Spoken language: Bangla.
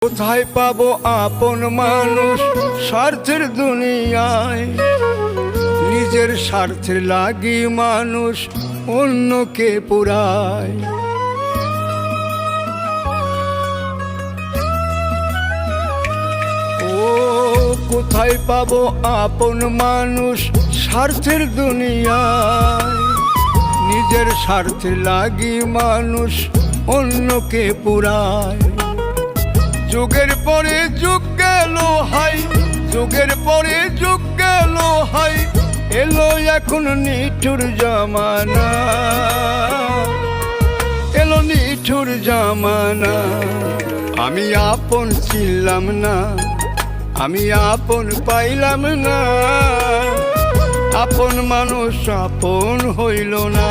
কোথায় পাবো আপন মানুষ স্বার্থের দুনিয়ায়? নিজের স্বার্থের লাগি মানুষ অন্যকে পুরায়। ও কোথায় পাবো আপন মানুষ স্বার্থের দুনিয়ায়? নিজের স্বার্থের লাগি মানুষ অন্যকে পুরায়। যুগের পরে যুগ গেল হাই, যুগের পরে যুগ গেল হাই, এলো এখন নিঠুর জামানা, এলো নিঠুর জামানা। আমি আপন ছিলাম না, আমি আপন পাইলাম না, আপন মানুষ আপন হইল না।